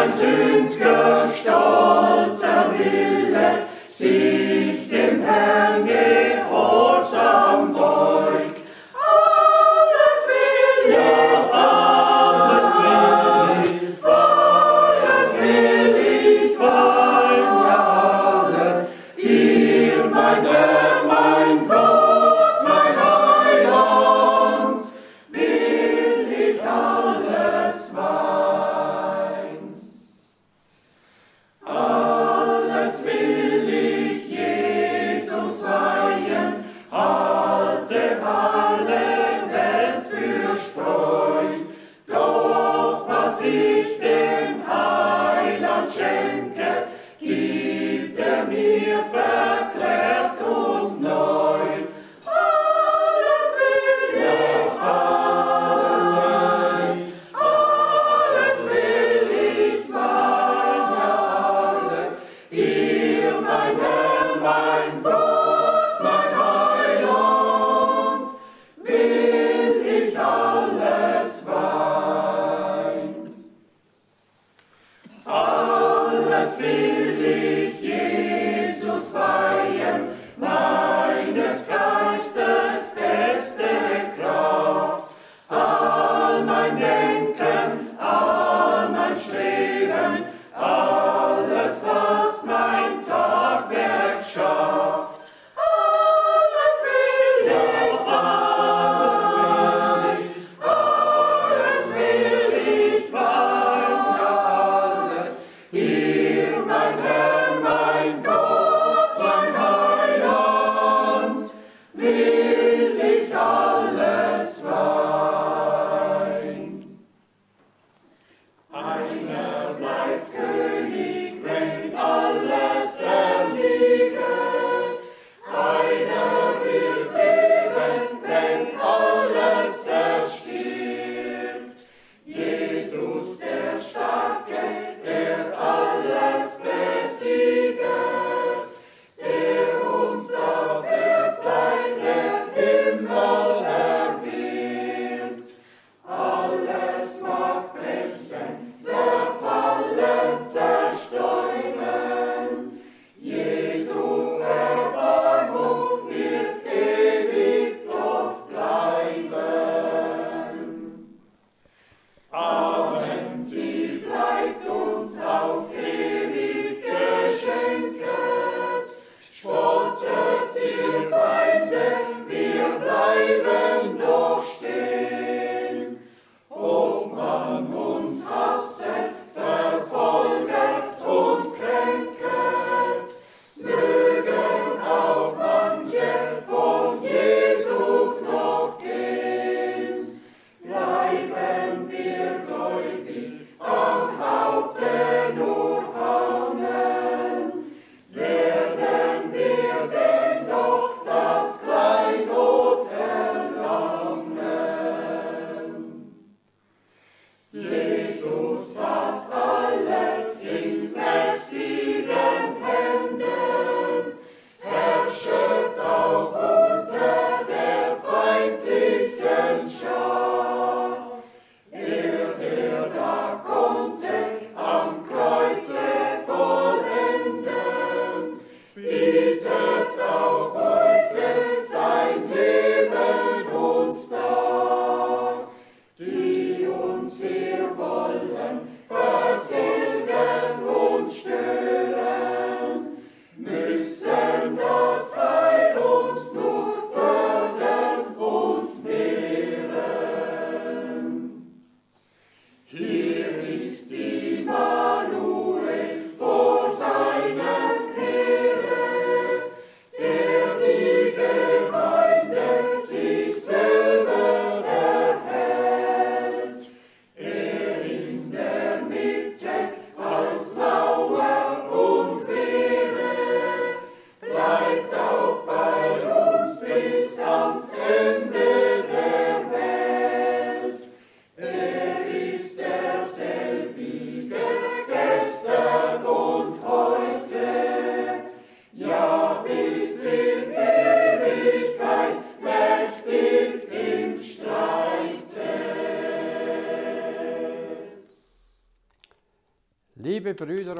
mein sünd'ger stolzer Wille sich dem Herrn gehorsam beugt. Alles will ich, alles will ich, ja alles, dir mein Herr, mein Gott, mein Heiland, will ich alles weihen. Alles will ich Jesus weihen, halte alle Welt für Spreu. Doch was ich dem Heiland schenke, gibt mir verklärt und neu. Alles will ich, alles will ich sein, ja alles, dir mein Herr, mein Gott, mein Heiland, will ich alles weihen. Alles will ich Jesus weihen, meines Geistes beste Kraft. All mein Denken, all mein Streben, alles, was mein Tagwerk schafft. Alles will ich, alles will ich weihen, ja alles, hier mein Herr.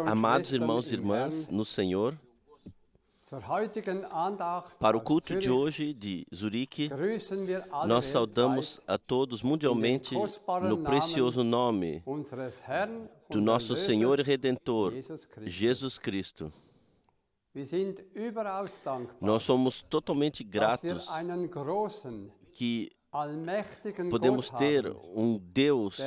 Amados irmãos e irmãs no Senhor, para o culto de hoje de Zurique, nós saudamos a todos mundialmente no precioso nome do nosso Senhor e Redentor, Jesus Cristo. Nós somos totalmente gratos que podemos ter um Deus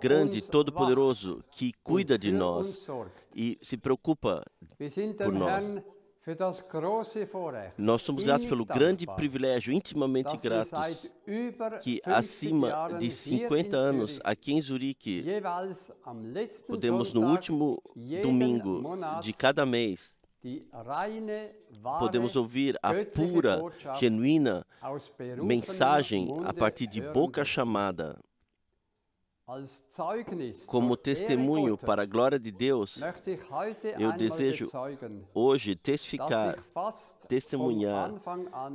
grande, todo-poderoso, que cuida de nós e se preocupa por nós. Nós somos gratos pelo grande privilégio, intimamente gratos, que acima de 50 anos, aqui em Zurique, podemos no último domingo de cada mês, podemos ouvir a pura, genuína mensagem a partir de boca chamada. Como testemunho para a glória de Deus, eu desejo hoje testemunhar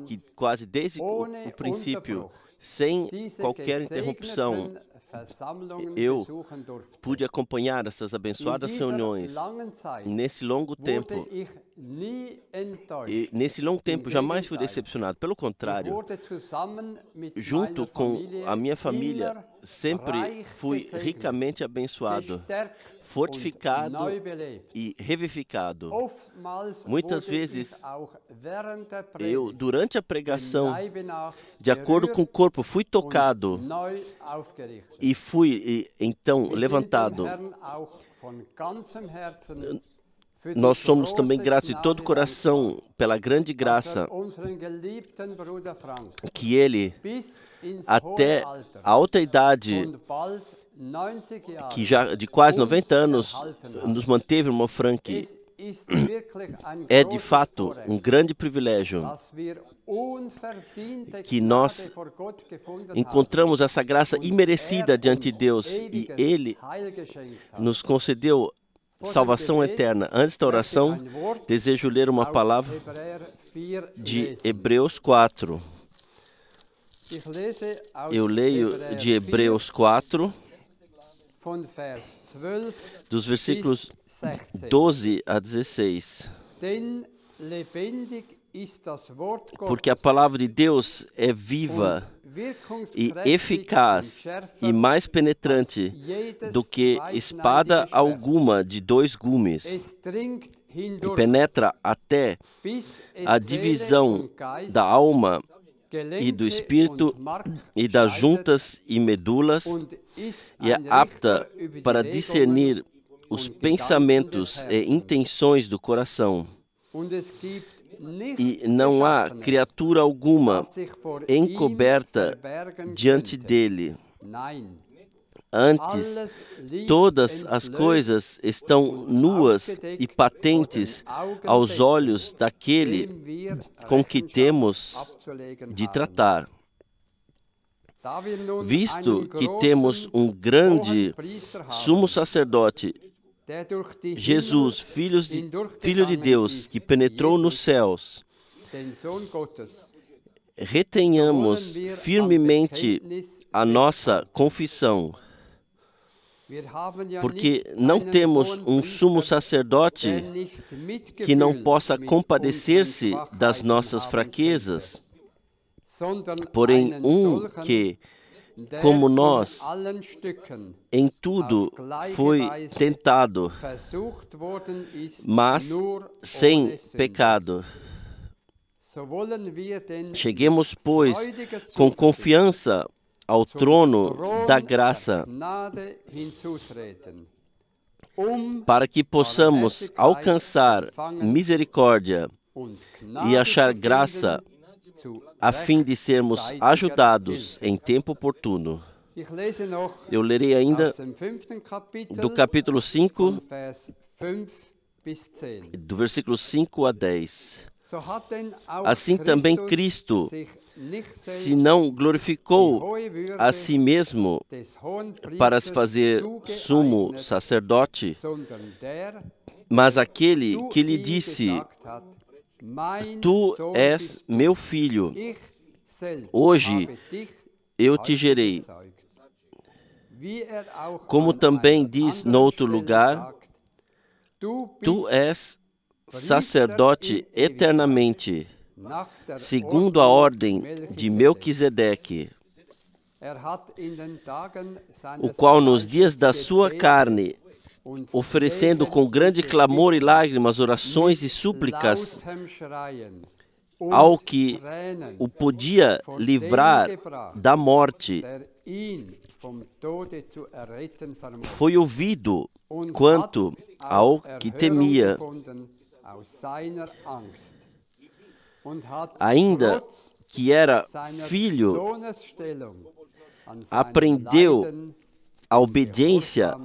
que quase desde o princípio, sem qualquer interrupção, eu pude acompanhar essas abençoadas reuniões. Nesse longo tempo, jamais fui decepcionado. Pelo contrário, junto com a minha família, sempre fui ricamente abençoado, fortificado e revivificado. Muitas vezes, eu, durante a pregação, de acordo com o corpo, fui tocado e fui, então, levantado. Nós somos também gratos de todo o coração pela grande graça que Ele, até a alta idade, que já de quase 90 anos, nos manteve, irmão Frank. É de fato um grande privilégio que nós encontramos essa graça imerecida diante de Deus e Ele nos concedeu salvação eterna. Antes da oração, desejo ler uma palavra de Hebreus 4. Eu leio de Hebreus 4, dos versículos 12 a 16. Porque a palavra de Deus é viva e eficaz e mais penetrante do que espada alguma de dois gumes, e penetra até a divisão da alma e do espírito e das juntas e medulas, e é apta para discernir os pensamentos e intenções do coração. E não há criatura alguma encoberta diante dele. Antes, todas as coisas estão nuas e patentes aos olhos daquele com que temos de tratar. Visto que temos um grande sumo sacerdote, Jesus, Filho de Deus, que penetrou nos céus, retenhamos firmemente a nossa confissão, porque não temos um sumo sacerdote que não possa compadecer-se das nossas fraquezas, porém que, como nós, em tudo foi tentado, mas sem pecado. Cheguemos, pois, com confiança ao trono da graça, para que possamos alcançar misericórdia e achar graça, a fim de sermos ajudados em tempo oportuno. Eu lerei ainda do capítulo 5, do versículo 5 a 10. Assim também Cristo, se não glorificou a si mesmo para se fazer sumo sacerdote, mas aquele que lhe disse: Tu és meu filho, hoje eu te gerei. Como também diz no outro lugar, Tu és sacerdote eternamente, segundo a ordem de Melquisedeque, o qual nos dias da sua carne, oferecendo com grande clamor e lágrimas, orações e súplicas ao que o podia livrar da morte, foi ouvido quanto ao que temia. Ainda que era filho, aprendeu a obediência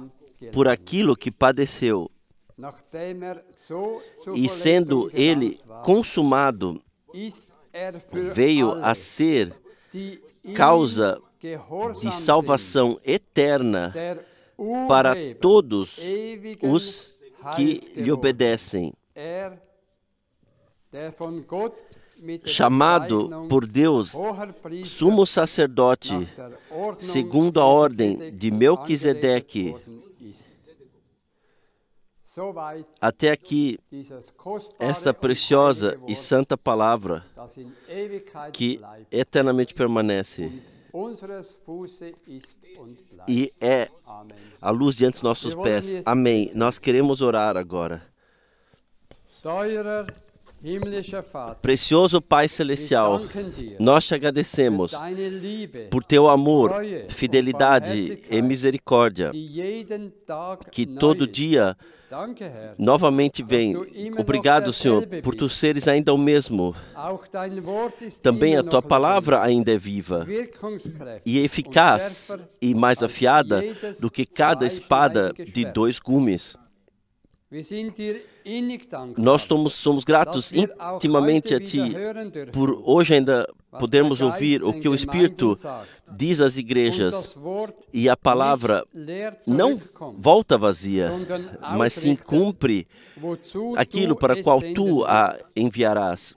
por aquilo que padeceu. E sendo ele consumado, veio a ser causa de salvação eterna para todos os que lhe obedecem. Chamado por Deus sumo sacerdote, segundo a ordem de Melquisedeque. Até aqui, esta preciosa e santa palavra que eternamente permanece e é a luz diante dos nossos pés. Amém. Nós queremos orar agora. Precioso Pai Celestial, nós te agradecemos por teu amor, fidelidade e misericórdia, que todo dia novamente vem. Obrigado, Senhor, por tu seres ainda o mesmo. Também a tua palavra ainda é viva e eficaz e mais afiada do que cada espada de 2 gumes. Nós somos gratos intimamente a Ti por hoje ainda podermos ouvir o que o Espírito diz às igrejas, e a palavra não volta vazia, mas sim cumpre aquilo para qual Tu a enviarás.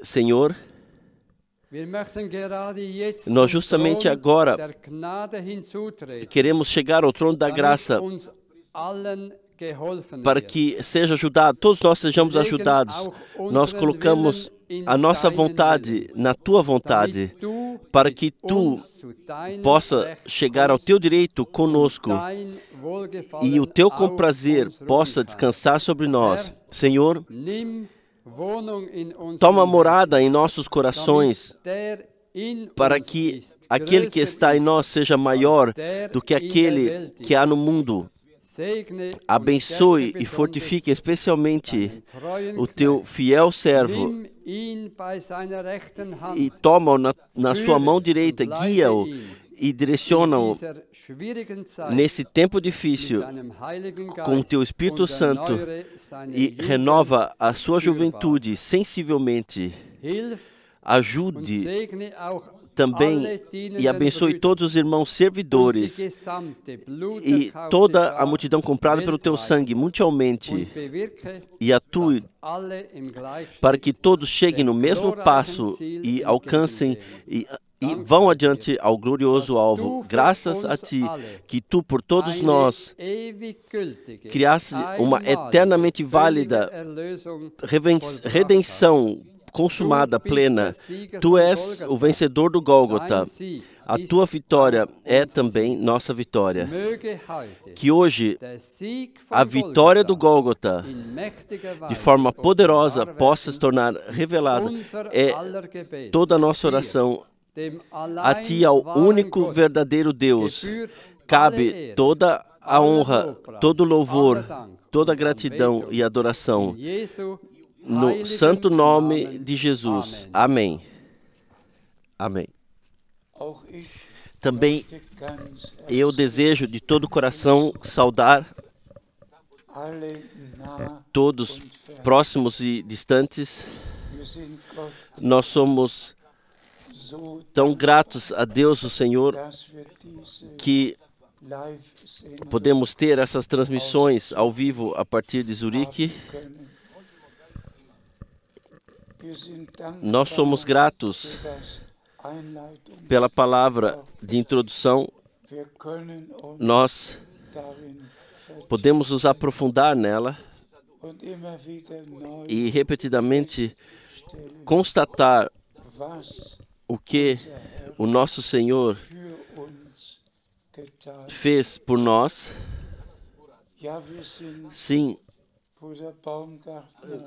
Senhor, nós justamente agora queremos chegar ao trono da graça para que seja ajudado, todos nós sejamos ajudados. Nós colocamos a nossa vontade na Tua vontade, para que Tu possa chegar ao Teu direito conosco e o Teu comprazer possa descansar sobre nós. Senhor, toma morada em nossos corações, para que aquele que está em nós seja maior do que aquele que há no mundo. Abençoe e fortifique especialmente o teu fiel servo e toma-o na sua mão direita, guia-o e direciona-o nesse tempo difícil com o teu Espírito Santo e renova a sua juventude sensivelmente. Ajude também e abençoe todos os irmãos servidores e toda a multidão comprada pelo teu sangue mundialmente, e atue para que todos cheguem no mesmo passo e alcancem e vão adiante ao glorioso alvo. Graças a Ti, que Tu por todos nós criaste uma eternamente válida redenção consumada, plena. Tu és o vencedor do Gólgota. A Tua vitória é também nossa vitória. Que hoje a vitória do Gólgota, de forma poderosa, possa se tornar revelada. É toda a nossa oração. A Ti, ao único verdadeiro Deus, cabe toda a honra, todo o louvor, toda a gratidão e adoração. No santo nome de Jesus. Amém. Amém. Também eu desejo de todo o coração saudar todos próximos e distantes. Nós somos tão gratos a Deus, o Senhor, que podemos ter essas transmissões ao vivo a partir de Zurique. Nós somos gratos pela palavra de introdução. Nós podemos nos aprofundar nela e repetidamente constatar o que o nosso Senhor fez por nós. Sim,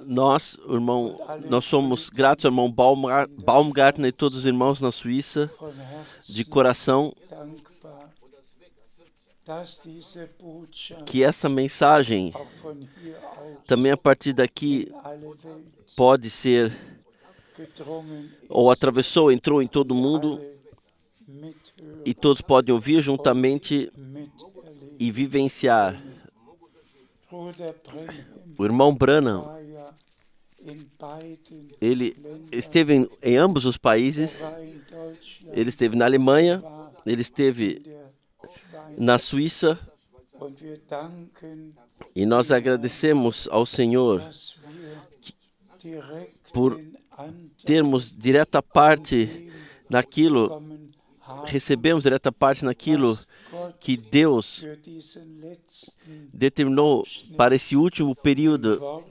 nós somos gratos ao irmão Baumgartner e todos os irmãos na Suíça, de coração, que essa mensagem, também a partir daqui, pode ser, ou atravessou, entrou em todo mundo, e todos podem ouvir juntamente e vivenciar. O irmão Branham, ele esteve em ambos os países. Ele esteve na Alemanha, ele esteve na Suíça, e nós agradecemos ao Senhor por termos direta parte naquilo, recebemos direta parte naquilo que Deus determinou para esse último período,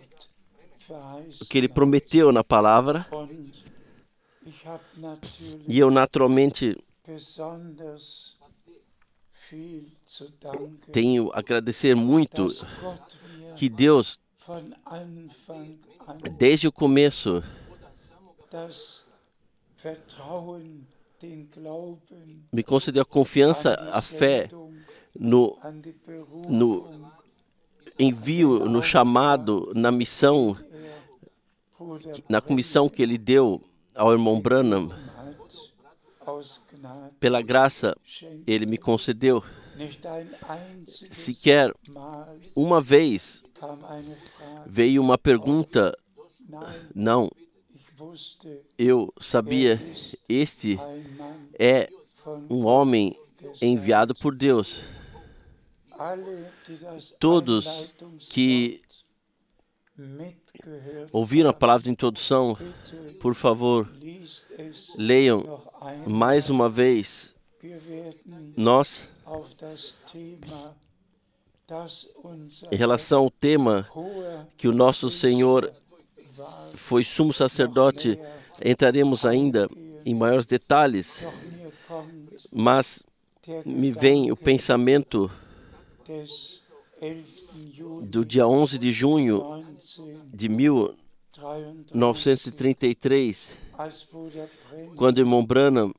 que Ele prometeu na palavra. E eu, naturalmente, tenho a agradecer muito que Deus, desde o começo, me concedeu a confiança, a fé no envio, no chamado, na missão, na comissão que Ele deu ao irmão Branham. Pela graça, Ele me concedeu. Sequer uma vez veio uma pergunta. Não, eu sabia, este é um homem enviado por Deus. Todos que ouviram a palavra de introdução, por favor, leiam mais uma vez. Nós, em relação ao tema que o nosso Senhor foi sumo sacerdote, entraremos ainda em maiores detalhes, mas me vem o pensamento do dia 11 de junho de 1933, quando o irmão Branham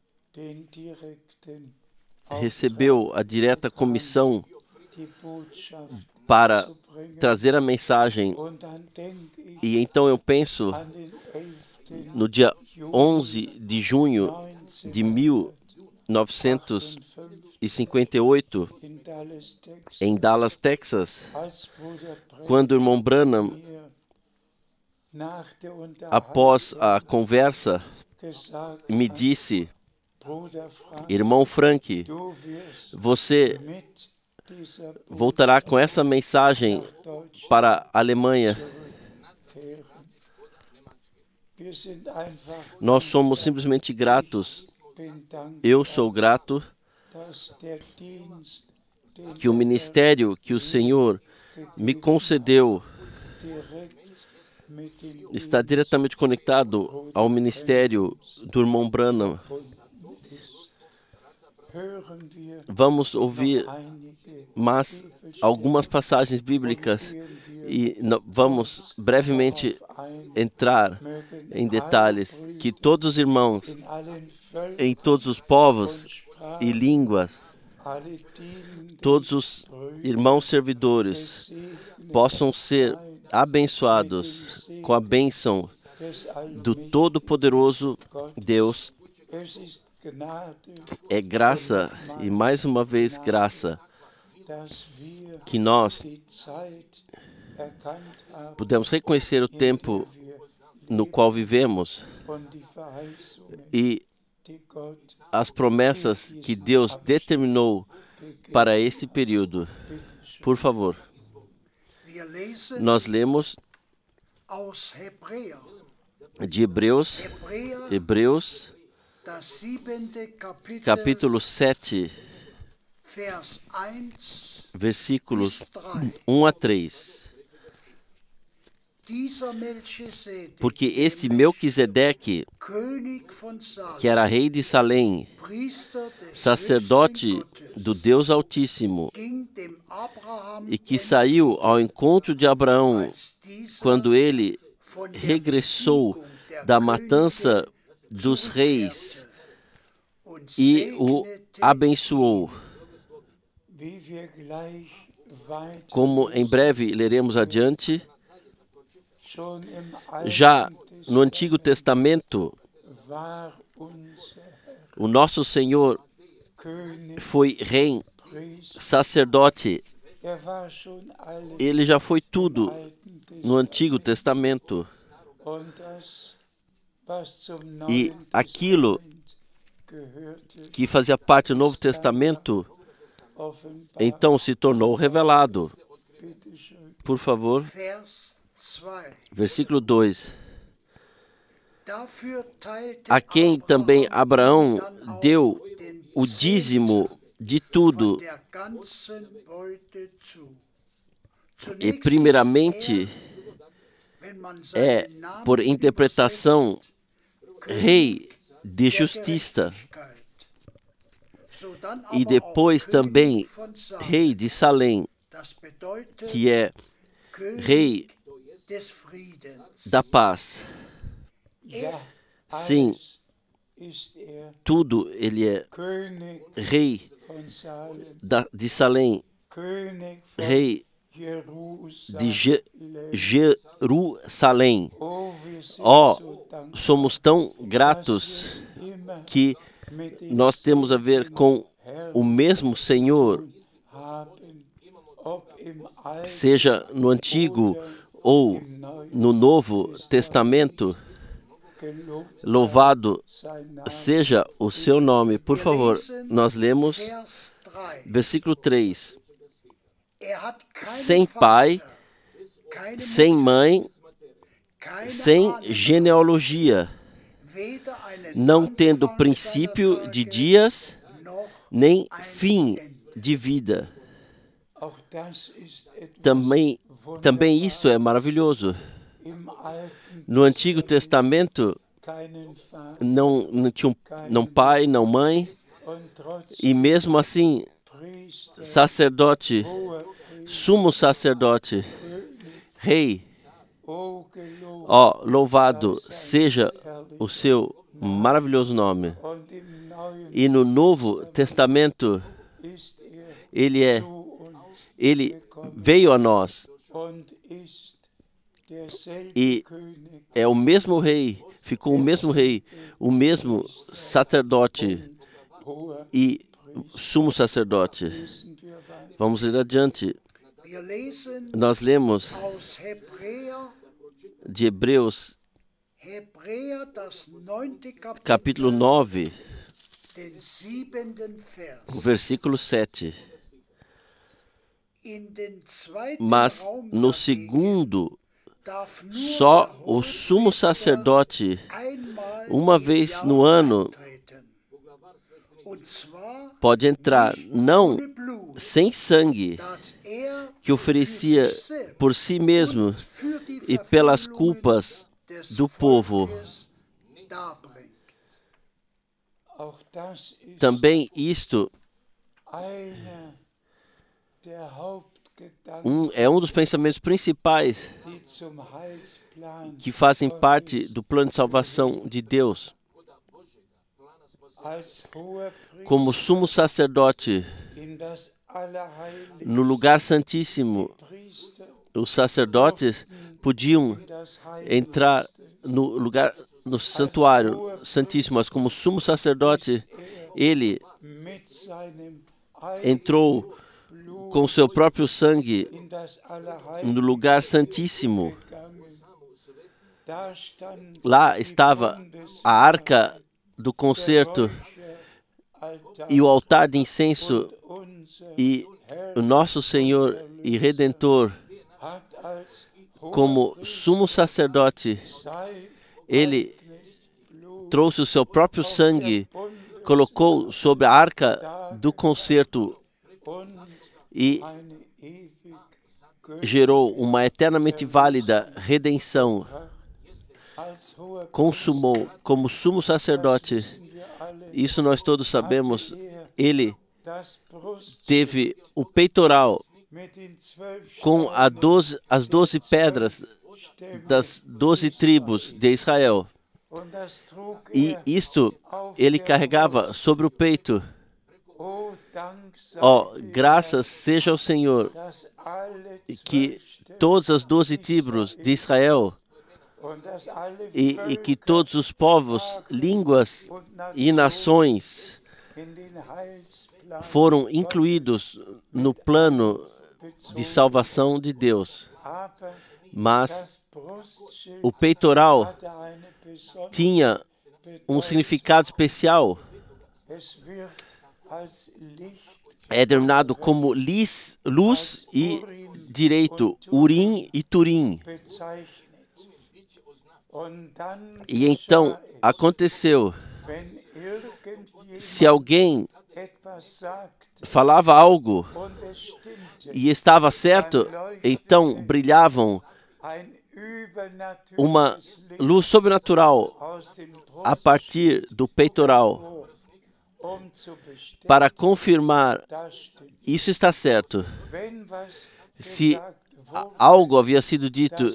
recebeu a direta comissão para trazer a mensagem. E então eu penso no dia 11 de junho de 1958, em Dallas, Texas, quando o irmão Branham, após a conversa, me disse: irmão Frank, você voltará com essa mensagem para a Alemanha. Nós somos simplesmente gratos. Eu sou grato que o ministério que o Senhor me concedeu está diretamente conectado ao ministério do irmão Branham. Vamos ouvir mais algumas passagens bíblicas e vamos brevemente entrar em detalhes. Que todos os irmãos em todos os povos e línguas, todos os irmãos servidores possam ser abençoados com a bênção do Todo-Poderoso Deus. É graça, e mais uma vez graça, que nós podemos reconhecer o tempo no qual vivemos e as promessas que Deus determinou para esse período. Por favor, nós lemos de Hebreus, capítulo 7, versículos 1 a 3. Porque esse Melquisedeque, que era rei de Salém, sacerdote do Deus Altíssimo, e que saiu ao encontro de Abraão quando ele regressou da matança dos reis e o abençoou. Como em breve leremos adiante, já no Antigo Testamento, o nosso Senhor foi rei, sacerdote. Ele já foi tudo no Antigo Testamento. E aquilo que fazia parte do Novo Testamento, então se tornou revelado. Por favor, versículo 2. A quem também Abraão deu o dízimo de tudo. E primeiramente é, por interpretação, rei de justiça. E depois também rei de Salém, que é rei da paz. Sim, tudo ele é rei de Salém, rei de Jerusalém. Somos tão gratos que nós temos a ver com o mesmo Senhor, seja no Antigo ou no Novo Testamento. Louvado seja o seu nome. Por favor, nós lemos versículo 3. Sem pai, sem mãe, sem genealogia, não tendo princípio de dias, nem fim de vida. Também isto é maravilhoso. No Antigo Testamento, não tinha não pai, não mãe, e mesmo assim, sacerdote, sumo sacerdote, rei, louvado seja o seu maravilhoso nome. E no Novo Testamento, ele veio a nós e é o mesmo rei, ficou o mesmo rei, o mesmo sacerdote e sumo sacerdote. Vamos ler adiante. Nós lemos de Hebreus, capítulo 9, versículo 7. Mas no segundo, só o sumo sacerdote, uma vez no ano, pode entrar, não sem sangue, que oferecia por si mesmo e pelas culpas do povo. Também isto é um dos pensamentos principais que fazem parte do plano de salvação de Deus. Como sumo sacerdote, no lugar santíssimo, os sacerdotes podiam entrar no santuário santíssimo, mas como sumo sacerdote, ele entrou com seu próprio sangue no lugar santíssimo. Lá estava a arca do concerto e o altar de incenso, e o nosso Senhor e Redentor, como sumo sacerdote, ele trouxe o seu próprio sangue, colocou sobre a arca do concerto e gerou uma eternamente válida redenção, consumou como sumo sacerdote. Isso nós todos sabemos. Ele teve o peitoral com as 12 pedras das 12 tribos de Israel. E isto ele carregava sobre o peito. Graças seja ao Senhor que todas as 12 tribos de Israel e que todos os povos, línguas e nações foram incluídos no plano de salvação de Deus. Mas o peitoral tinha um significado especial. É denominado como luz e direito, Urim e Turim. E então aconteceu, se alguém falava algo e estava certo, então brilhavam uma luz sobrenatural a partir do peitoral para confirmar isso está certo. Se algo havia sido dito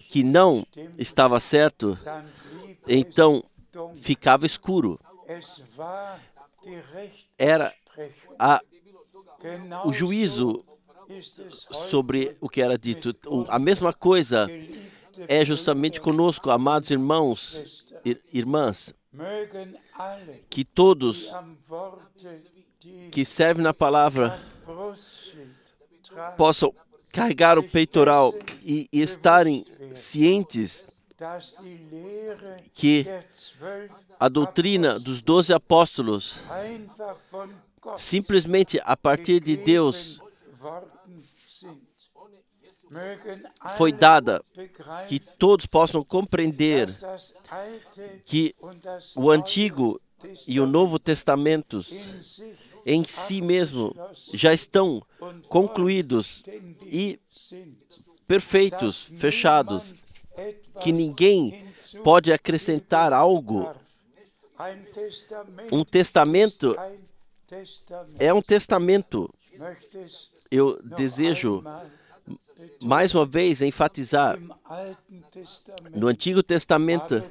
que não estava certo, então ficava escuro. Era o juízo sobre o que era dito. A mesma coisa é justamente conosco, amados irmãos e irmãs, que todos que servem na palavra possam carregar o peitoral e estarem cientes que a doutrina dos 12 apóstolos, simplesmente a partir de Deus, foi dada, que todos possam compreender que o Antigo e o Novo Testamentos em si mesmo já estão concluídos e perfeitos, fechados, que ninguém pode acrescentar algo. Um testamento é um testamento. Eu desejo mais uma vez enfatizar, no Antigo Testamento,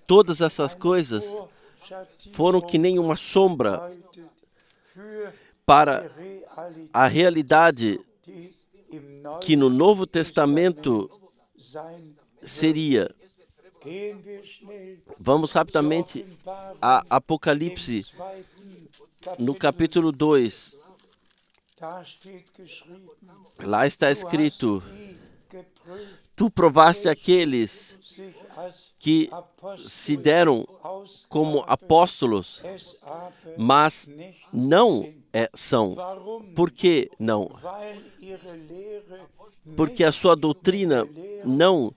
todas essas coisas foram que nem uma sombra para a realidade que no Novo Testamento seria. Vamos rapidamente a Apocalipse, no capítulo 2. Lá está escrito: tu provaste aqueles que se deram como apóstolos, mas não são. Por que não? Porque a sua doutrina não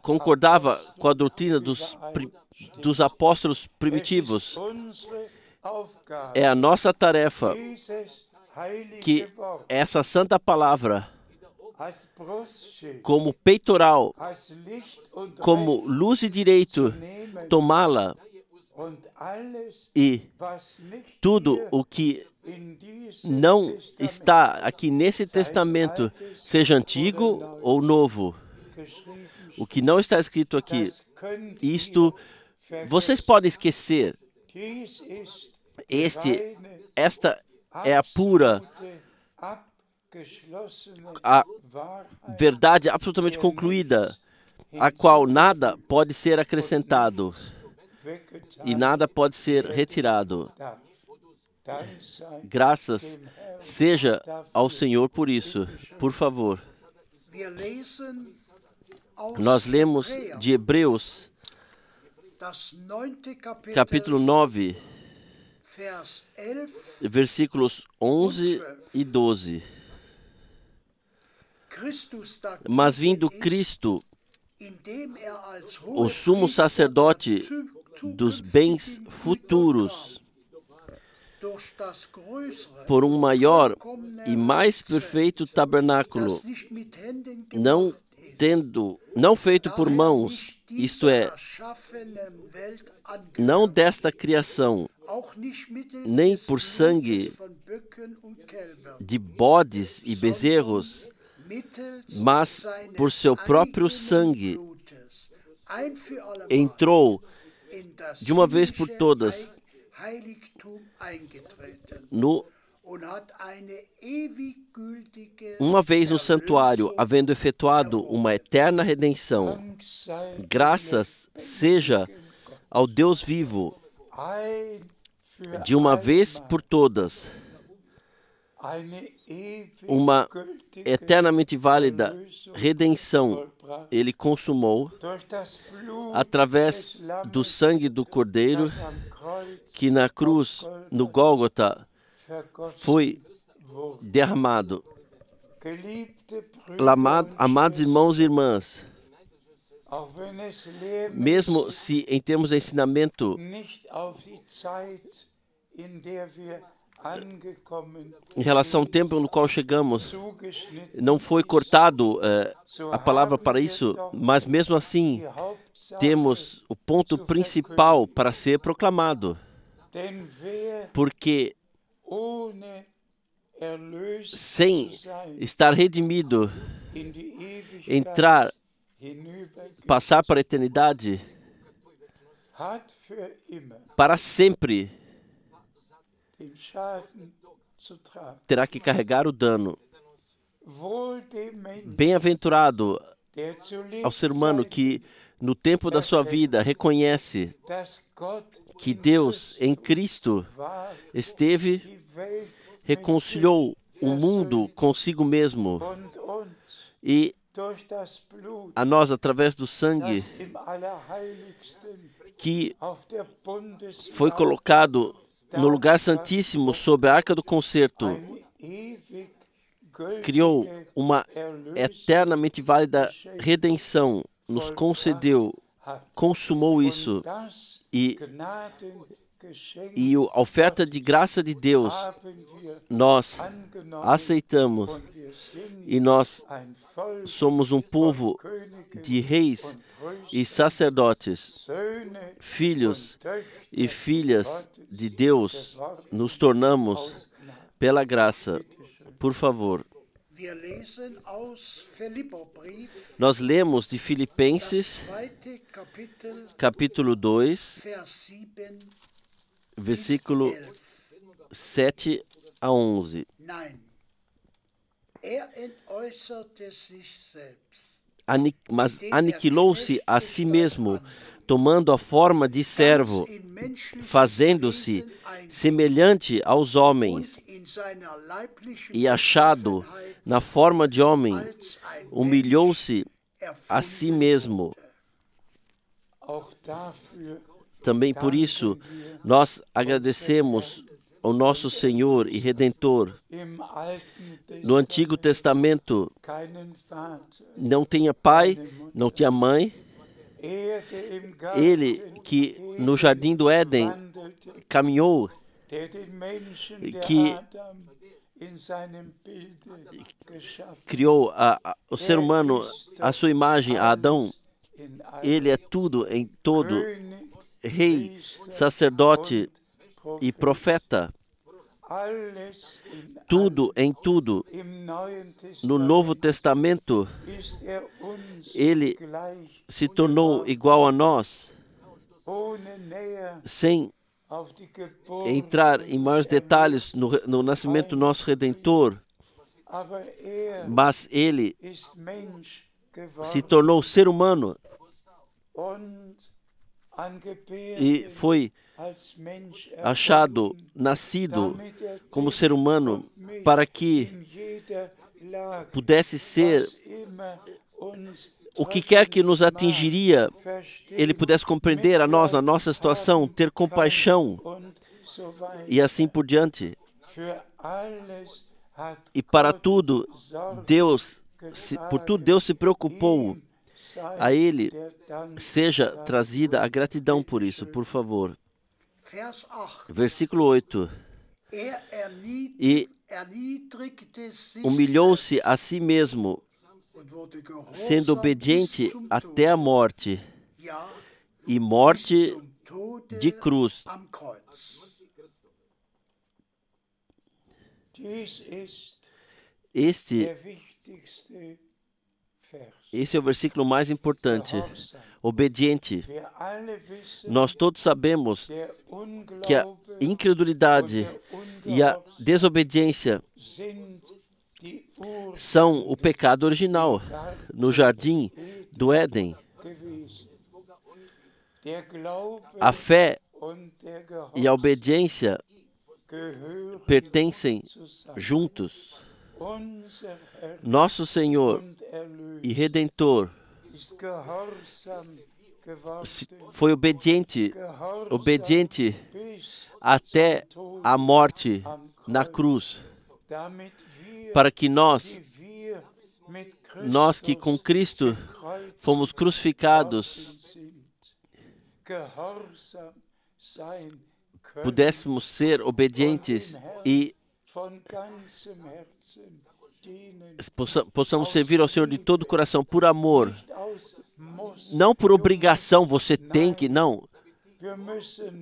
concordava com a doutrina dos apóstolos primitivos. É a nossa tarefa que essa santa palavra, como peitoral, como luz e direito, tomá-la, e tudo o que não está aqui nesse testamento, seja antigo ou novo, o que não está escrito aqui, isto vocês podem esquecer. Esta é a pura, a verdade absolutamente concluída, a qual nada pode ser acrescentado e nada pode ser retirado. Graças seja ao Senhor por isso. Por favor. Nós lemos de Hebreus, capítulo 9, versículos 11 e 12. Mas vindo Cristo, o sumo sacerdote dos bens futuros, por um maior e mais perfeito tabernáculo, não feito por mãos, isto é, não desta criação, nem por sangue de bodes e bezerros, mas por seu próprio sangue, entrou de uma vez por todas uma vez no santuário, havendo efetuado uma eterna redenção. Graças seja ao Deus vivo, de uma vez por todas, uma eternamente válida redenção Ele consumou através do sangue do Cordeiro que na cruz, no Gólgota, foi derramado. Amados irmãos e irmãs, mesmo se em termos de ensinamento em relação ao tempo no qual chegamos, não foi cortado a palavra para isso, mas mesmo assim temos o ponto principal para ser proclamado. Porque sem estar redimido, passar para a eternidade, para sempre, terá que carregar o dano. Bem-aventurado ao ser humano que, no tempo da sua vida, reconhece que Deus, em Cristo, reconciliou o mundo consigo mesmo e a nós, através do sangue que foi colocado no lugar santíssimo sob a arca do concerto, criou uma eternamente válida redenção, nos concedeu, consumou isso, e a oferta de graça de Deus nós aceitamos, e nós somos um povo de reis e sacerdotes, filhos e filhas de Deus, nos tornamos pela graça. Por favor. Nós lemos de Filipenses, capítulo 2, versículo 7 a 11. Mas aniquilou-se a si mesmo, tomando a forma de servo, fazendo-se semelhante aos homens, e achado na forma de homem, humilhou-se a si mesmo. Também por isso, nós agradecemos ao nosso Senhor e Redentor. No Antigo Testamento, não tinha pai, não tinha mãe. Ele que no Jardim do Éden caminhou, que criou o ser humano à sua imagem, a Adão. Ele é tudo em todo, rei, sacerdote e profeta. Tudo em tudo. No Novo Testamento, ele se tornou igual a nós, sem entrar em maiores detalhes no nascimento do nosso Redentor, mas ele se tornou ser humano e foi achado, nascido como ser humano, para que pudesse ser o que quer que nos atingiria, ele pudesse compreender a nós, a nossa situação, ter compaixão e assim por diante. E para tudo, por tudo Deus se preocupou. A Ele seja trazida a gratidão por isso, por favor. Versículo 8. e humilhou-se a si mesmo, sendo obediente até a morte, e morte de cruz. Esse é o versículo mais importante. Obediente. Nós todos sabemos que a incredulidade e a desobediência são o pecado original no jardim do Éden. A fé e a obediência pertencem juntos. Nosso Senhor e Redentor foi obediente até a morte na cruz, para que nós que com Cristo fomos crucificados, pudéssemos ser obedientes e possamos servir ao Senhor de todo o coração, por amor, não por obrigação, você tem que, não.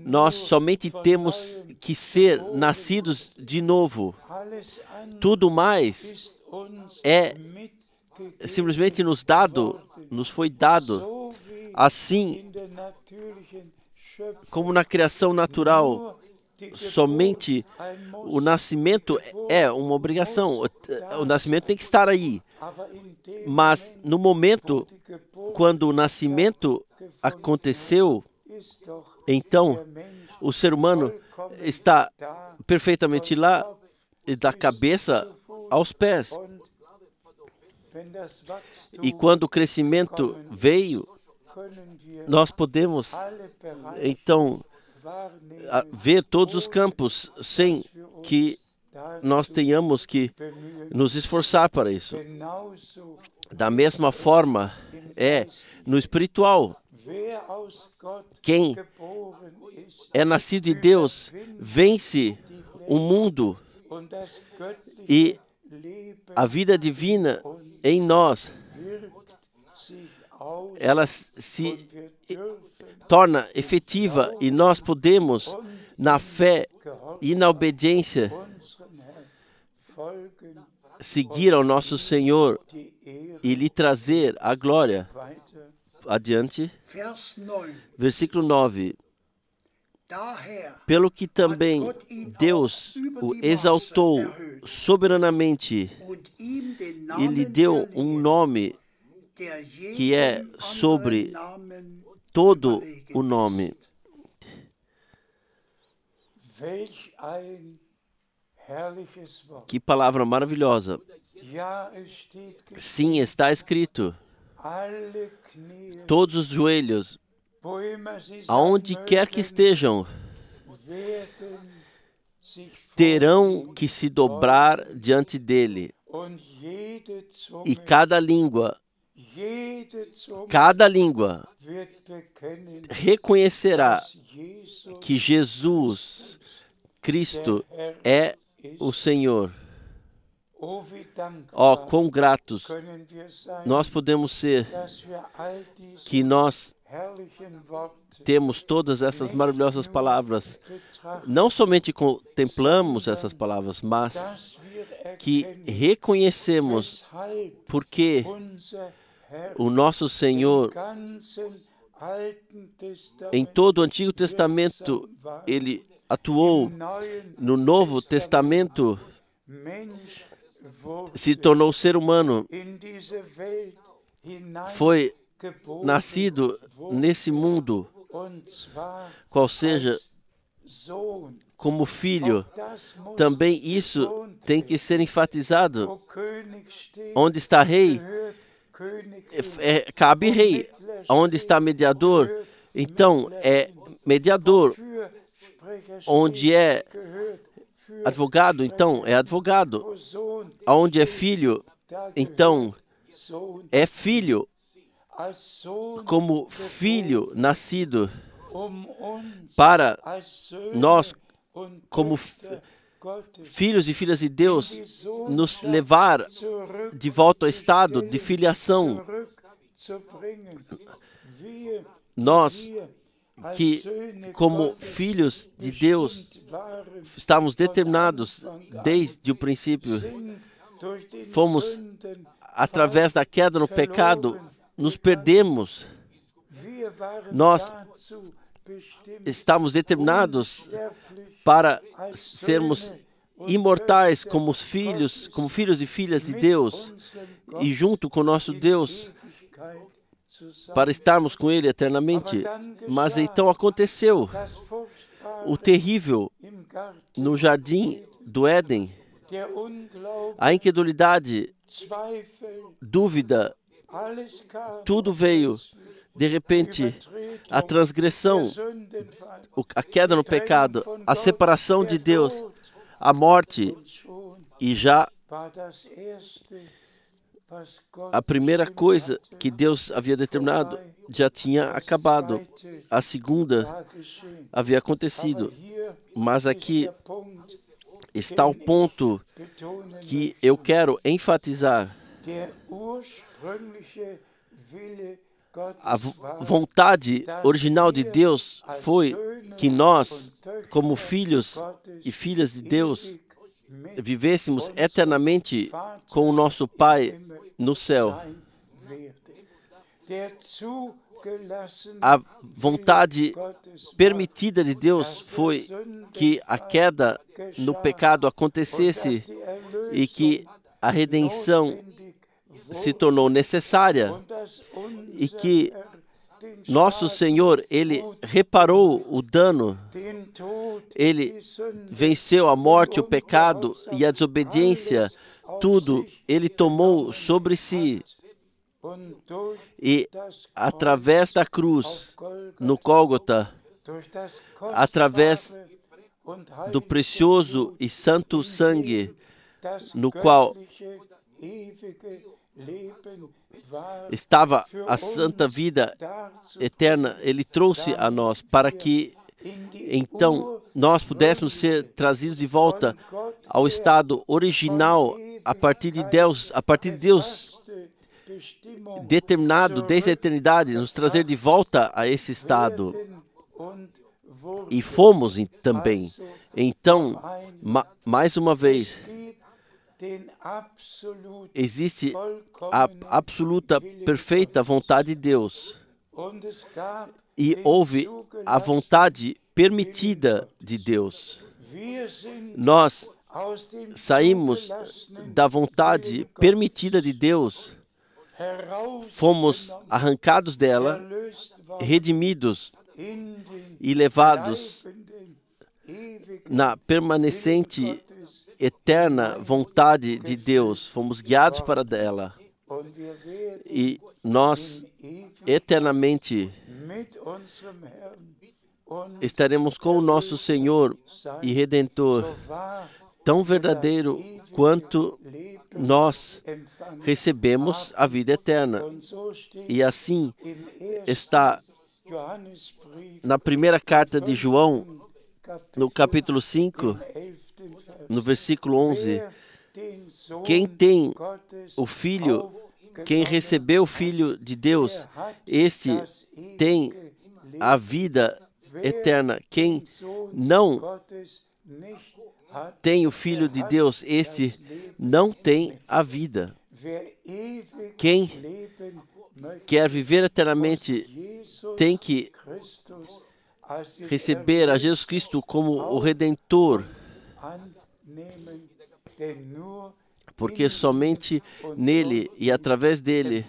Nós somente temos que ser nascidos de novo. Tudo mais é simplesmente nos foi dado, assim como na criação natural. Somente o nascimento é uma obrigação. O nascimento tem que estar aí. Mas no momento quando o nascimento aconteceu, então o ser humano está perfeitamente lá, da cabeça aos pés. E quando o crescimento veio, nós podemos então ver todos os campos sem que nós tenhamos que nos esforçar para isso. Da mesma forma, no espiritual. Quem é nascido de Deus vence o mundo, e a vida divina em nós, ela se torna efetiva, e nós podemos, na fé e na obediência, seguir ao nosso Senhor e lhe trazer a glória. Adiante. Versículo 9. Pelo que também Deus o exaltou soberanamente e lhe deu um nome que é sobre todo o nome. Que palavra maravilhosa. Sim, está escrito: todos os joelhos, aonde quer que estejam, terão que se dobrar diante dele, e cada língua reconhecerá que Jesus Cristo é o Senhor. Oh, quão gratos nós podemos ser que nós temos todas essas maravilhosas palavras. Não somente contemplamos essas palavras, mas que reconhecemos porque o nosso Senhor, em todo o Antigo Testamento, Ele atuou. No Novo Testamento, se tornou ser humano, foi nascido nesse mundo, qual seja, como filho. Também isso tem que ser enfatizado. Onde está rei, cabe rei. Onde está mediador, então é mediador. Onde é advogado, então é advogado. Onde é filho, então é filho. Como filho nascido para nós, como filhos e filhas de Deus, nos levar de volta ao estado de filiação. Nós, que como filhos de Deus, estávamos determinados desde o princípio, fomos, através da queda no pecado, nos perdemos. Nós estamos determinados para sermos imortais como filhos e filhas de Deus, e junto com nosso Deus, para estarmos com Ele eternamente. Mas então aconteceu o terrível no jardim do Éden. A incredulidade, dúvida, tudo veio. De repente, a transgressão, a queda no pecado, a separação de Deus, a morte, e já a primeira coisa que Deus havia determinado já tinha acabado. A segunda havia acontecido. Mas aqui está o ponto que eu quero enfatizar. A vontade original de Deus foi que nós, como filhos e filhas de Deus, vivêssemos eternamente com o nosso Pai no céu. A vontade permitida de Deus foi que a queda no pecado acontecesse e que a redenção se tornou necessária e que nosso Senhor, Ele reparou o dano, Ele venceu a morte, o pecado e a desobediência, tudo Ele tomou sobre si. E através da cruz, no Gólgota, através do precioso e santo sangue, no qual estava a santa vida eterna, Ele trouxe a nós para que então nós pudéssemos ser trazidos de volta ao estado original a partir de Deus determinado desde a eternidade, nos trazer de volta a esse estado. E fomos também. Então, mais uma vez, existe a absoluta, perfeita vontade de Deus. E houve a vontade permitida de Deus. Nós saímos da vontade permitida de Deus, fomos arrancados dela, redimidos e levados na permanecente, eterna vontade de Deus. Fomos guiados para ela. E nós, eternamente, estaremos com o nosso Senhor e Redentor, tão verdadeiro quanto nós recebemos a vida eterna. E assim está na primeira carta de João, no capítulo 5, no versículo 11. Quem tem o Filho, quem recebeu o Filho de Deus, este tem a vida eterna. Quem não tem o Filho de Deus, este não tem a vida. Quem quer viver eternamente tem que receber a Jesus Cristo como o Redentor, porque somente nele e através dele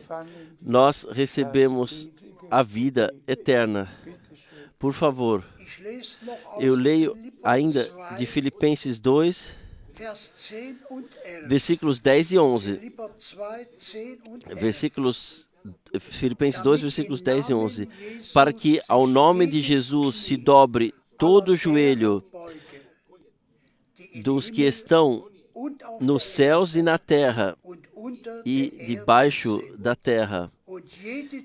nós recebemos a vida eterna. Por favor, eu leio ainda de Filipenses 2, versículos 10 e 11. Filipenses 2, versículos 10 e 11. Para que ao nome de Jesus se dobre todo o joelho dos que estão nos céus e na terra e debaixo da terra,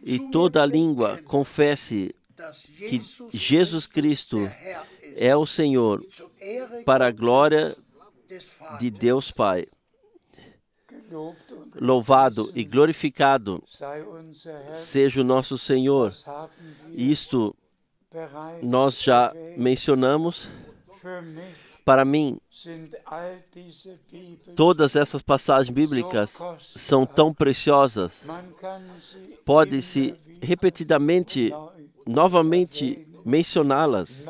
e toda a língua confesse que Jesus Cristo é o Senhor, para a glória de Deus Pai. Louvado e glorificado seja o nosso Senhor. Isto nós já mencionamos. Para mim, todas essas passagens bíblicas são tão preciosas. Pode-se repetidamente, novamente mencioná-las,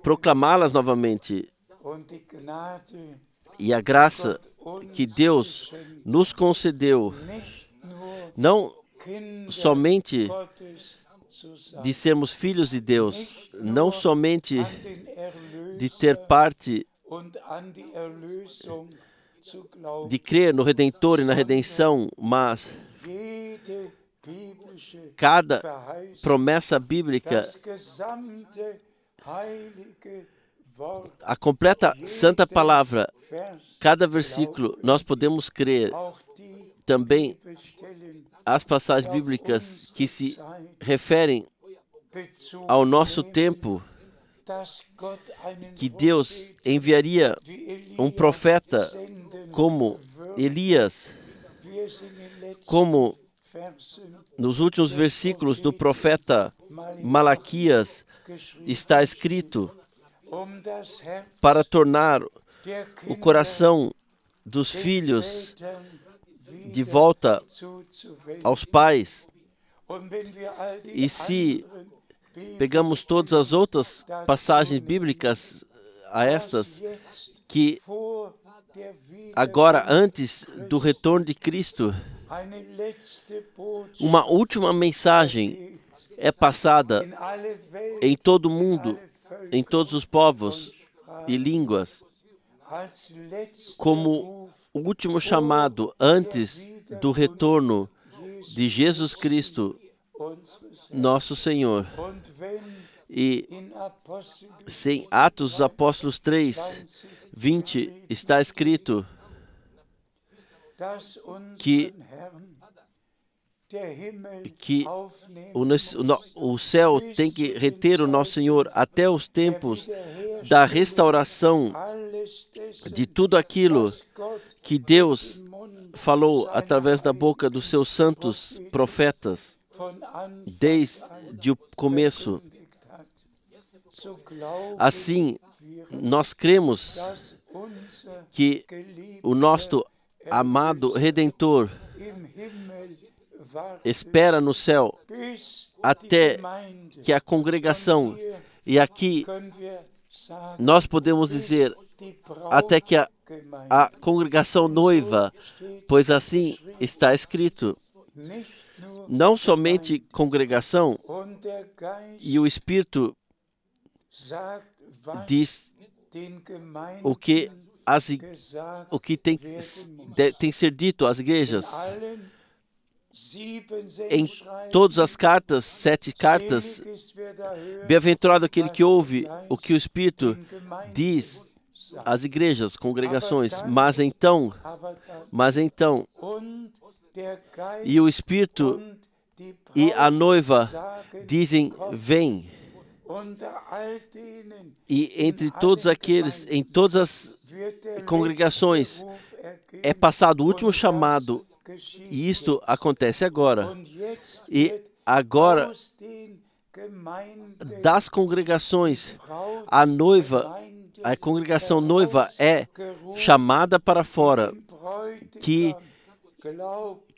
proclamá-las novamente. E a graça que Deus nos concedeu, não somente de sermos filhos de Deus, não somente de ter parte, de crer no Redentor e na redenção, mas cada promessa bíblica, a completa santa palavra, cada versículo, nós podemos crer. Também as passagens bíblicas que se referem ao nosso tempo, que Deus enviaria um profeta como Elias, como nos últimos versículos do profeta Malaquias está escrito, para tornar o coração dos filhos de volta aos pais. E se pegamos todas as outras passagens bíblicas a estas, que agora, antes do retorno de Cristo, uma última mensagem é passada em todo o mundo, em todos os povos e línguas, como o último chamado antes do retorno de Jesus Cristo, nosso Senhor. E em Atos dos Apóstolos 3, 20, está escrito que o céu tem que reter o nosso Senhor até os tempos da restauração de tudo aquilo que Deus falou através da boca dos seus santos profetas desde o começo. Assim, nós cremos que o nosso amado Redentor espera no céu até que a congregação, e aqui nós podemos dizer até que a congregação noiva, pois assim está escrito, não somente congregação, e o Espírito diz o que tem ser dito às igrejas. Em todas as cartas, 7 cartas, bem-aventurado aquele que ouve o que o Espírito diz às igrejas, congregações. Mas então, e o Espírito e a noiva dizem, vem. E entre todos aqueles, em todas as congregações, é passado o último chamado. E isto acontece agora. E agora, das congregações, a congregação noiva é chamada para fora, que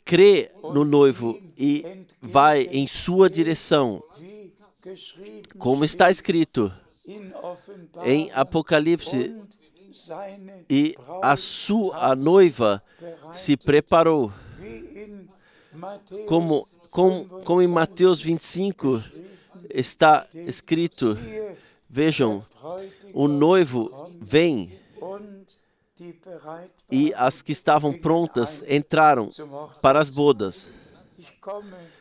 crê no noivo e vai em sua direção. Como está escrito em Apocalipse, e a noiva se preparou. Como em Mateus 25 está escrito, vejam, o noivo vem e as que estavam prontas entraram para as bodas.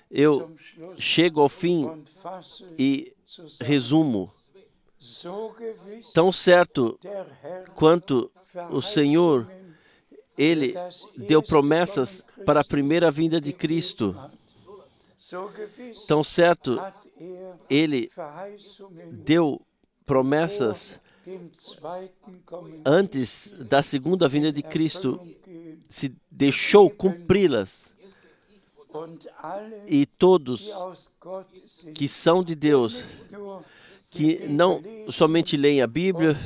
Eu chego ao fim e resumo. Tão certo quanto o Senhor, Ele deu promessas para a primeira vinda de Cristo. Tão certo, Ele deu promessas antes da segunda vinda de Cristo, se deixou cumpri-las. E todos que são de Deus, que não somente leem a Bíblia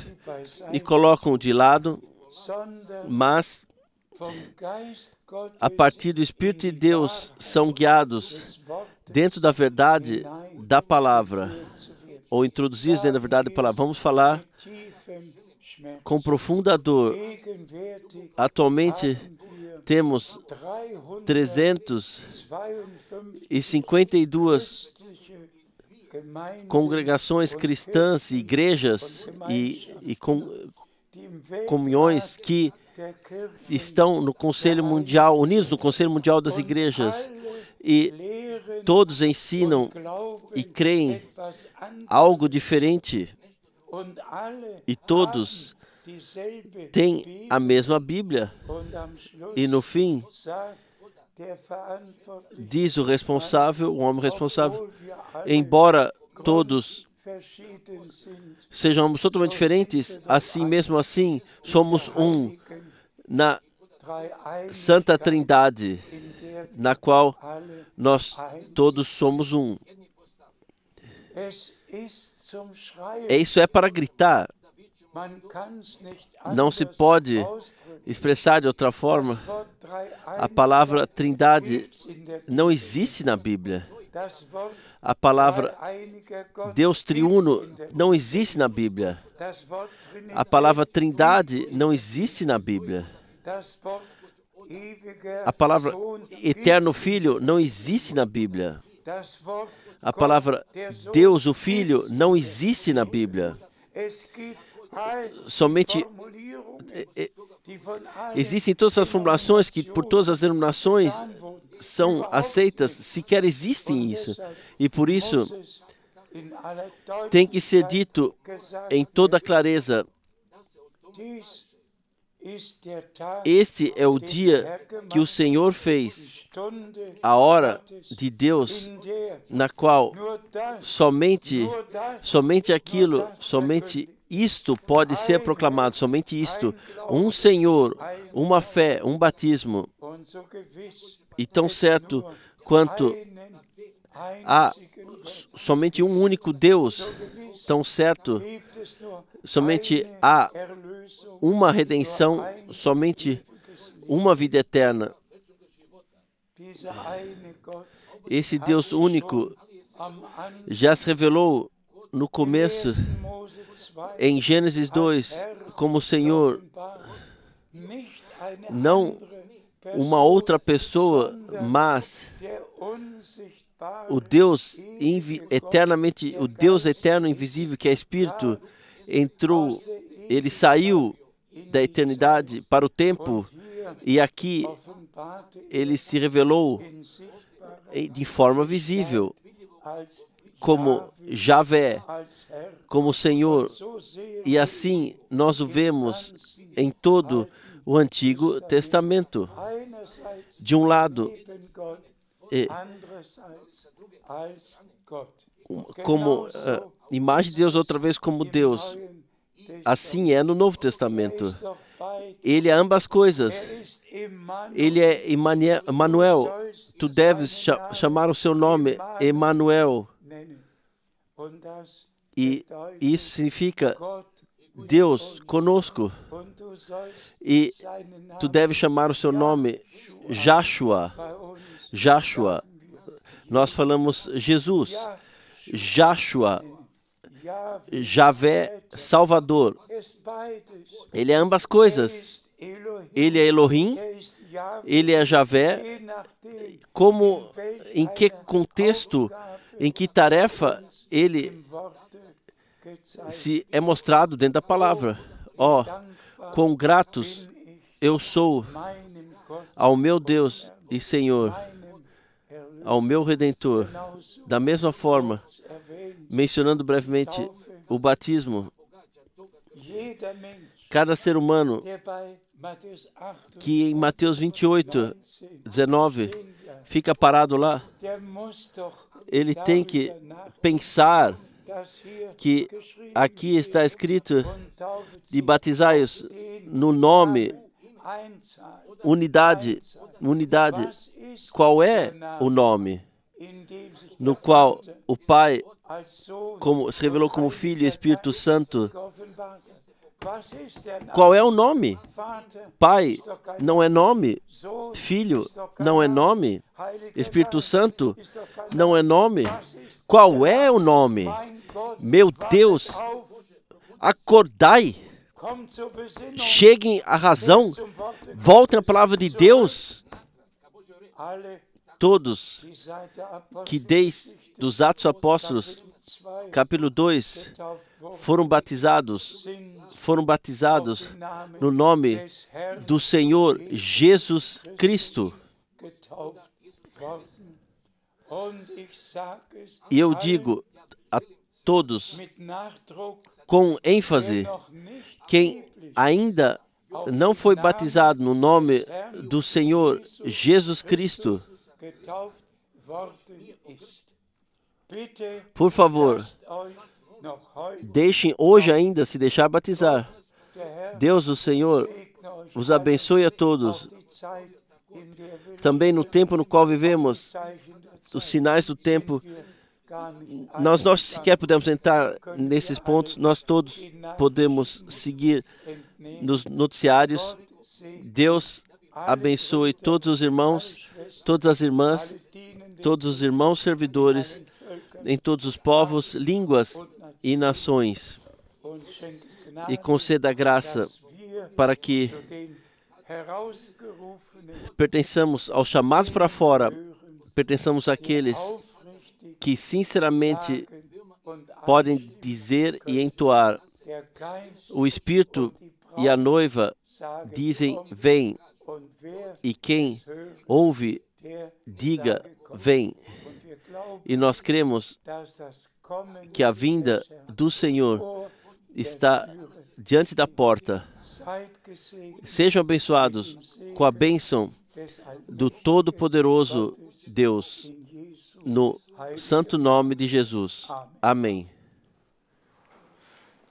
e colocam de lado, mas a partir do Espírito de Deus são guiados dentro da verdade da palavra, ou introduzidos dentro da verdade da palavra. Vamos falar com profunda dor. Atualmente temos 352 congregações cristãs, igrejas e comunhões que estão no Conselho Mundial, unidos no Conselho Mundial das Igrejas, e todos ensinam e creem algo diferente, e todos têm a mesma Bíblia. E no fim, diz o responsável, o homem responsável, embora todos sejamos totalmente diferentes, assim mesmo assim somos um na Santa Trindade, na qual nós todos somos um. Isso é para gritar. Não se pode expressar de outra forma. A palavra Trindade não existe na Bíblia. A palavra Deus Triuno não existe na Bíblia. A palavra Trindade não existe na Bíblia. A palavra Eterno Filho não existe na Bíblia. A palavra Deus, o Filho, não existe na Bíblia. Somente existem todas as formulações que por todas as denominações são aceitas, sequer existem isso. E por isso tem que ser dito em toda clareza: este é o dia que o Senhor fez, a hora de Deus, na qual somente aquilo, somente isto pode ser proclamado, somente isto, um Senhor, uma fé, um batismo. E tão certo quanto há somente um único Deus, tão certo somente há uma redenção, somente uma vida eterna. Esse Deus único já se revelou no começo, em Gênesis 2, como o Senhor, não uma outra pessoa, mas o Deus eternamente, o Deus eterno invisível, que é Espírito, entrou, ele saiu da eternidade para o tempo, e aqui ele se revelou de forma visível, como Javé, como Senhor, e assim nós o vemos em todo o Antigo Testamento. De um lado, como imagem de Deus, outra vez como Deus. Assim é no Novo Testamento. Ele é ambas coisas. Ele é Emmanuel. Tu deves chamar o seu nome Emmanuel. E isso significa Deus conosco. E tu deves chamar o seu nome Joshua. Joshua. Nós falamos Jesus. Joshua. Javé, Salvador. Ele é ambas coisas. Ele é Elohim, ele é Javé. Como, em que contexto, em que tarefa ele se é mostrado dentro da palavra. Quão gratos eu sou ao meu Deus e Senhor, ao meu Redentor. Da mesma forma, mencionando brevemente o batismo, cada ser humano que em Mateus 28, 19, fica parado lá, ele tem que pensar que aqui está escrito de batizai-os no nome, unidade. Qual é o nome no qual o Pai se revelou como Filho e Espírito Santo? Qual é o nome? Pai não é nome, Filho não é nome, Espírito Santo não é nome. Qual é o nome? Meu Deus, acordai, cheguem à razão, voltem à palavra de Deus. Todos que desde os Atos dos Apóstolos, capítulo 2, foram batizados no nome do Senhor Jesus Cristo. E eu digo a todos com ênfase, quem ainda não foi batizado no nome do Senhor Jesus Cristo, por favor, deixem hoje ainda se deixar batizar. Deus, o Senhor, os abençoe a todos. Também no tempo no qual vivemos, os sinais do tempo, nós sequer podemos entrar nesses pontos, nós todos podemos seguir nos noticiários. Deus abençoe todos os irmãos, todas as irmãs, todos os irmãos servidores, em todos os povos, línguas e nações. E conceda graça para que pertençamos aos chamados para fora, pertençamos àqueles que sinceramente podem dizer e entoar: o Espírito e a noiva dizem, vem. E quem ouve, diga, vem. E nós cremos que a vinda do Senhor está diante da porta. Sejam abençoados com a bênção do Todo-Poderoso Deus, no santo nome de Jesus. Amém.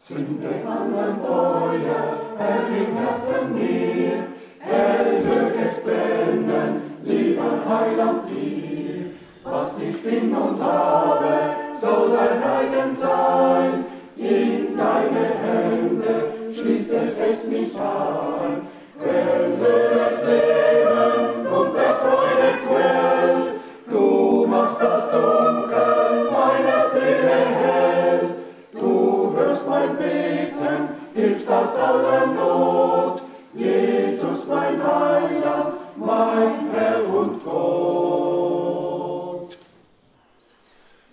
Zünde an ein Feuer, Herr, im Herzen mir, hell möge es brennen, lieber Heiland dir. Was ich bin und habe, soll dein eigen sein. In deine Hände schließe fest mich ein. Quelle des Lebens und der Freude Quell. Du machst das Dunkel meiner Seele hell. Du hörst mein Beten, hilfst aus aller Not. Jesus, mein Heiland, mein Herr und Gott.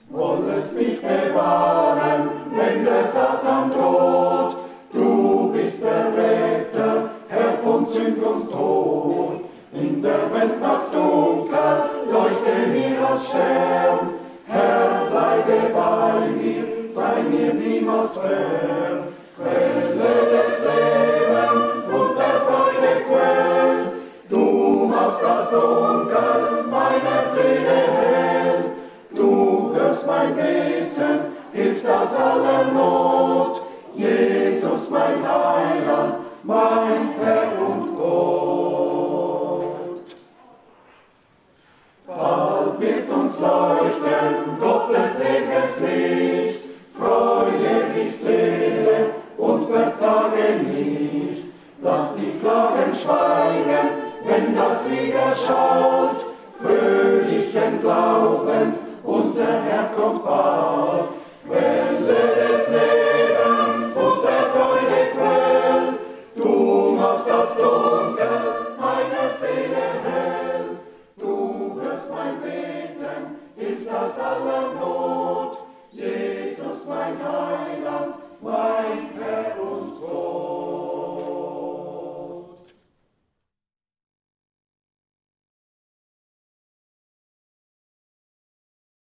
Wollest mich bewahren, wenn der Satan droht. Du bist der Retter, Herr von Sünd und Tod. In der Welt nach Dunkel, leuchte mir als Stern. Herr, bleibe bei mir, sei mir niemals fern. Quelle des Lebens und der Freude Quell. Du machst das Dunkel meiner Seele hell. Du hörst mein Beten, hilfst aus aller Not. Jesus, mein Heiland, mein Herr und Gott. Bald wird uns leuchten Gottes ewiges Licht. Freue dich, Seele, und verzage nicht. Lass die Klagen schweigen, wenn das Lied erschaut. Fröhlichen Glaubens, unser Herr kommt bald. Quelle des Lebens und der Freude Quell. Du machst das Dunkel meiner Seele hell. Du hörst mein Beten, hilfst aus aller Not. Jesus, mein Heiland, mein Herr und Gott.